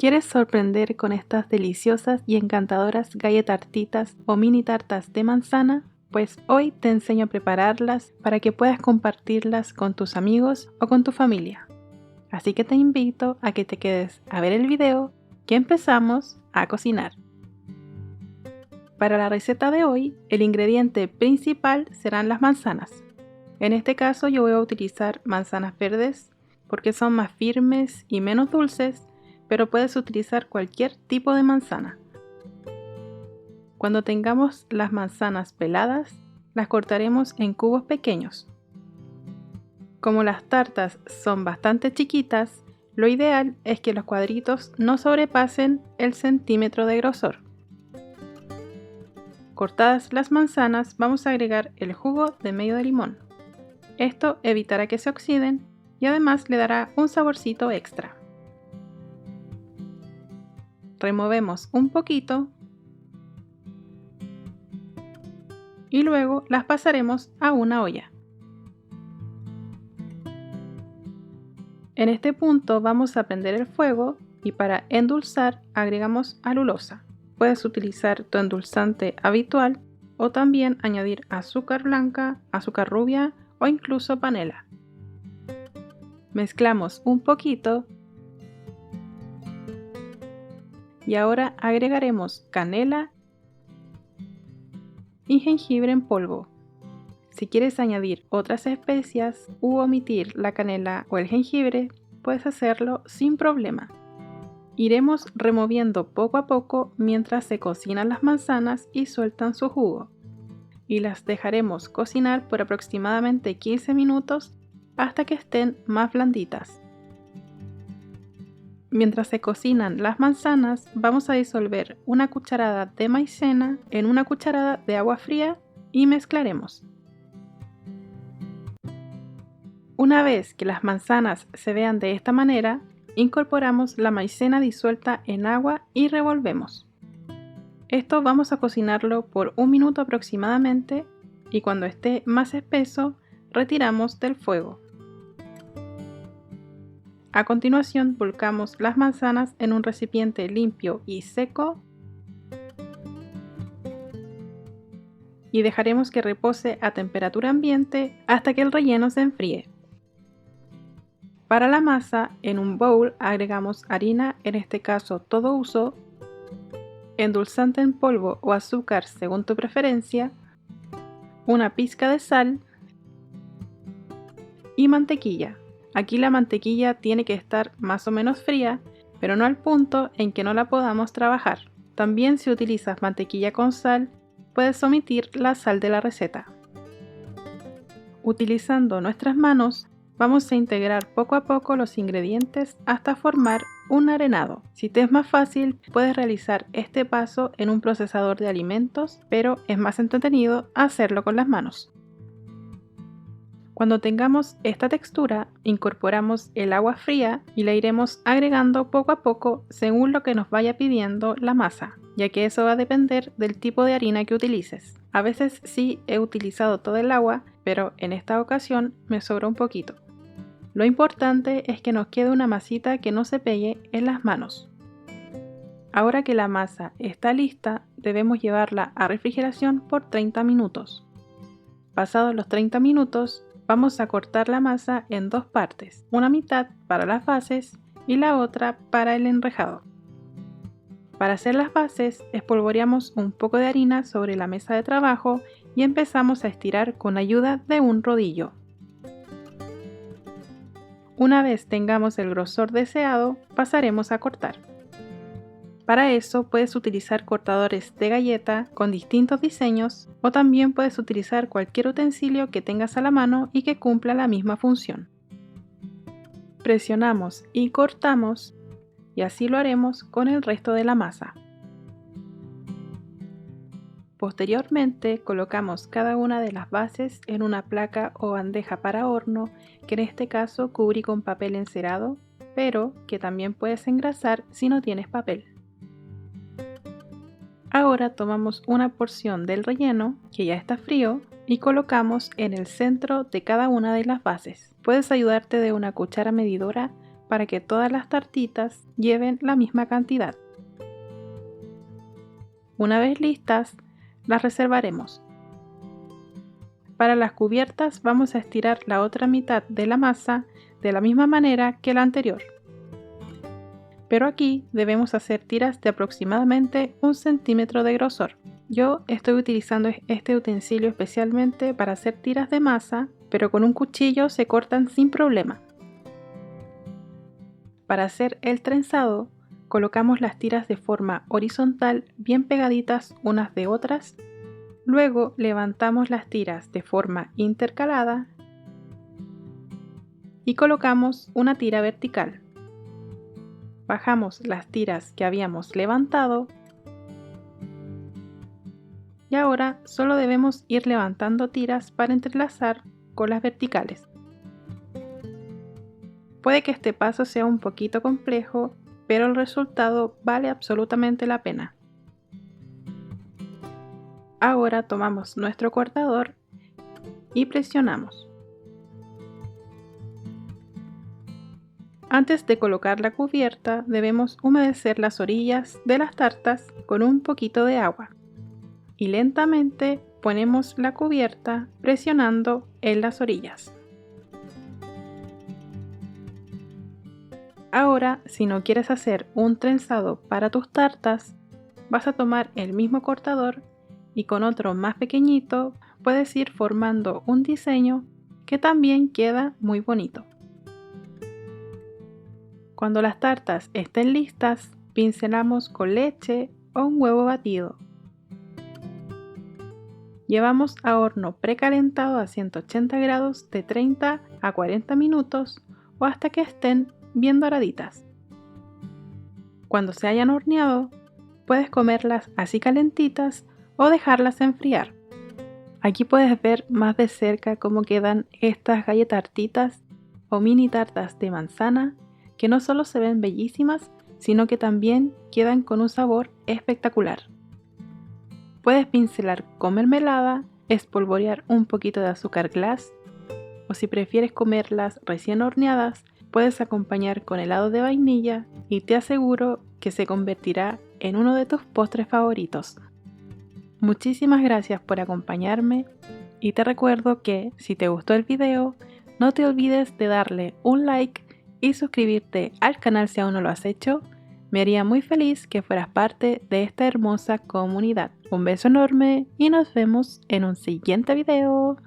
¿Quieres sorprender con estas deliciosas y encantadoras galletartitas o mini tartas de manzana? Pues hoy te enseño a prepararlas para que puedas compartirlas con tus amigos o con tu familia. Así que te invito a que te quedes a ver el video que empezamos a cocinar. Para la receta de hoy, el ingrediente principal serán las manzanas. En este caso yo voy a utilizar manzanas verdes porque son más firmes y menos dulces, pero puedes utilizar cualquier tipo de manzana. Cuando tengamos las manzanas peladas, las cortaremos en cubos pequeños. Como las tartas son bastante chiquitas, lo ideal es que los cuadritos no sobrepasen el centímetro de grosor. Cortadas las manzanas, vamos a agregar el jugo de medio de limón. Esto evitará que se oxiden y además le dará un saborcito extra. Removemos un poquito y luego las pasaremos a una olla. En este punto vamos a prender el fuego y para endulzar agregamos alulosa. Puedes utilizar tu endulzante habitual o también añadir azúcar blanca, azúcar rubia o incluso panela. Mezclamos un poquito y ahora agregaremos canela y jengibre en polvo. Si quieres añadir otras especias u omitir la canela o el jengibre, puedes hacerlo sin problema. Iremos removiendo poco a poco mientras se cocinan las manzanas y sueltan su jugo. Y las dejaremos cocinar por aproximadamente 15 minutos hasta que estén más blanditas. Mientras se cocinan las manzanas, vamos a disolver una cucharada de maicena en una cucharada de agua fría y mezclaremos. Una vez que las manzanas se vean de esta manera, incorporamos la maicena disuelta en agua y revolvemos. Esto vamos a cocinarlo por 1 minuto aproximadamente y cuando esté más espeso, retiramos del fuego. A continuación, volcamos las manzanas en un recipiente limpio y seco y dejaremos que repose a temperatura ambiente hasta que el relleno se enfríe. Para la masa, en un bowl agregamos harina, en este caso todo uso, endulzante en polvo o azúcar según tu preferencia, una pizca de sal y mantequilla. Aquí la mantequilla tiene que estar más o menos fría, pero no al punto en que no la podamos trabajar. También si utilizas mantequilla con sal, puedes omitir la sal de la receta. Utilizando nuestras manos, vamos a integrar poco a poco los ingredientes hasta formar un arenado. Si te es más fácil, puedes realizar este paso en un procesador de alimentos, pero es más entretenido hacerlo con las manos. Cuando tengamos esta textura, incorporamos el agua fría y la iremos agregando poco a poco según lo que nos vaya pidiendo la masa, ya que eso va a depender del tipo de harina que utilices. A veces sí he utilizado todo el agua, pero en esta ocasión me sobró un poquito. Lo importante es que nos quede una masita que no se pegue en las manos. Ahora que la masa está lista, debemos llevarla a refrigeración por 30 minutos. Pasados los 30 minutos, vamos a cortar la masa en dos partes, una mitad para las bases y la otra para el enrejado. Para hacer las bases, espolvoreamos un poco de harina sobre la mesa de trabajo y empezamos a estirar con ayuda de un rodillo. Una vez tengamos el grosor deseado, pasaremos a cortar. Para eso puedes utilizar cortadores de galleta con distintos diseños o también puedes utilizar cualquier utensilio que tengas a la mano y que cumpla la misma función. Presionamos y cortamos y así lo haremos con el resto de la masa. Posteriormente colocamos cada una de las bases en una placa o bandeja para horno que en este caso cubrí con papel encerado, pero que también puedes engrasar si no tienes papel. Ahora tomamos una porción del relleno, que ya está frío, y colocamos en el centro de cada una de las bases. Puedes ayudarte de una cuchara medidora para que todas las tartitas lleven la misma cantidad. Una vez listas, las reservaremos. Para las cubiertas vamos a estirar la otra mitad de la masa de la misma manera que la anterior. Pero aquí debemos hacer tiras de aproximadamente 1 centímetro de grosor. Yo estoy utilizando este utensilio especialmente para hacer tiras de masa, pero con un cuchillo se cortan sin problema. Para hacer el trenzado, colocamos las tiras de forma horizontal bien pegaditas unas de otras. Luego levantamos las tiras de forma intercalada y colocamos una tira vertical. Bajamos las tiras que habíamos levantado y ahora solo debemos ir levantando tiras para entrelazar con las verticales. Puede que este paso sea un poquito complejo, pero el resultado vale absolutamente la pena. Ahora tomamos nuestro cortador y presionamos. Antes de colocar la cubierta, debemos humedecer las orillas de las tartas con un poquito de agua. Y lentamente ponemos la cubierta presionando en las orillas. Ahora, si no quieres hacer un trenzado para tus tartas, vas a tomar el mismo cortador y con otro más pequeñito puedes ir formando un diseño que también queda muy bonito. Cuando las tartas estén listas, pincelamos con leche o un huevo batido. Llevamos a horno precalentado a 180 grados de 30 a 40 minutos o hasta que estén bien doraditas. Cuando se hayan horneado, puedes comerlas así calentitas o dejarlas enfriar. Aquí puedes ver más de cerca cómo quedan estas galletartitas o mini tartas de manzana que no solo se ven bellísimas, sino que también quedan con un sabor espectacular. Puedes pincelar con mermelada, espolvorear un poquito de azúcar glass, o si prefieres comerlas recién horneadas, puedes acompañar con helado de vainilla y te aseguro que se convertirá en uno de tus postres favoritos. Muchísimas gracias por acompañarme y te recuerdo que si te gustó el video, no te olvides de darle un like y suscribirte al canal si aún no lo has hecho. Me haría muy feliz que fueras parte de esta hermosa comunidad. Un beso enorme y nos vemos en un siguiente video.